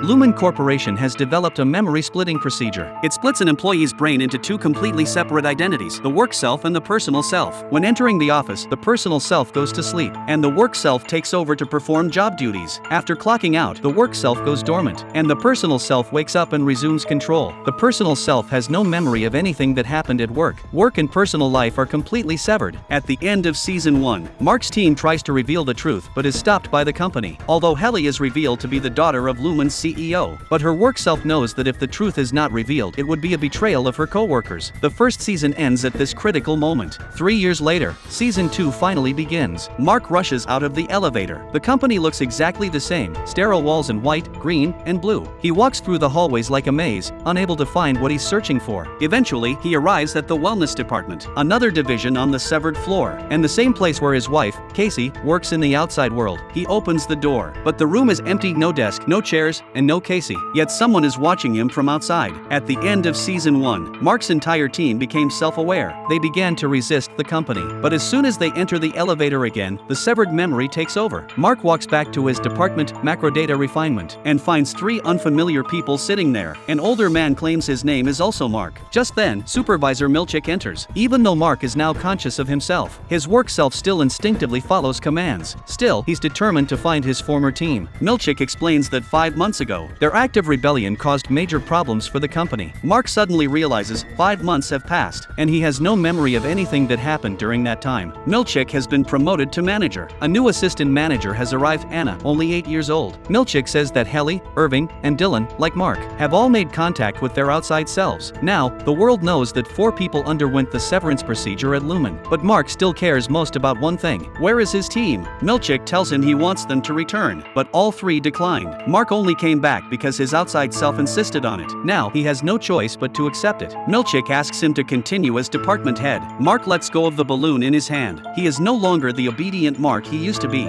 Lumon Corporation has developed a memory splitting procedure. It splits an employee's brain into two completely separate identities, the work self and the personal self. When entering the office, the personal self goes to sleep, and the work self takes over to perform job duties. After clocking out, the work self goes dormant, and the personal self wakes up and resumes control. The personal self has no memory of anything that happened at work. Work and personal life are completely severed. At the end of Season 1, Mark's team tries to reveal the truth but is stopped by the company. Although Helly is revealed to be the daughter of Lumon's CEO, but her work self knows that if the truth is not revealed, it would be a betrayal of her co-workers. The first season ends at this critical moment. 3 years later, Season 2 finally begins. Mark rushes out of the elevator. The company looks exactly the same, sterile walls in white, green, and blue. He walks through the hallways like a maze, unable to find what he's searching for. Eventually, he arrives at the wellness department, another division on the severed floor, and the same place where his wife, Casey, works in the outside world. He opens the door, but the room is empty, no desk, no chairs, and no Casey. Yet someone is watching him from outside. At the end of Season 1, Mark's entire team became self-aware. They began to resist the company. But as soon as they enter the elevator again, the severed memory takes over. Mark walks back to his department, macrodata refinement, and finds 3 unfamiliar people sitting there. An older man claims his name is also Mark. Just then, Supervisor Milchick enters. Even though Mark is now conscious of himself, his work self still instinctively follows commands. Still, he's determined to find his former team. Milchick explains that 5 months ago, their act of rebellion caused major problems for the company. Mark suddenly realizes 5 months have passed, and he has no memory of anything that happened during that time. Milchick has been promoted to manager. A new assistant manager has arrived, Anna, only 8 years old. Milchick says that Helly, Irving, and Dylan, like Mark, have all made contact with their outside selves. Now, the world knows that 4 people underwent the severance procedure at Lumon. But Mark still cares most about one thing. Where is his team? Milchick tells him he wants them to return, but all 3 declined. Mark only came back because his outside self insisted on it. Now, he has no choice but to accept it. Milchick asks him to continue as department head. Mark lets go of the balloon in his hand. He is no longer the obedient Mark he used to be.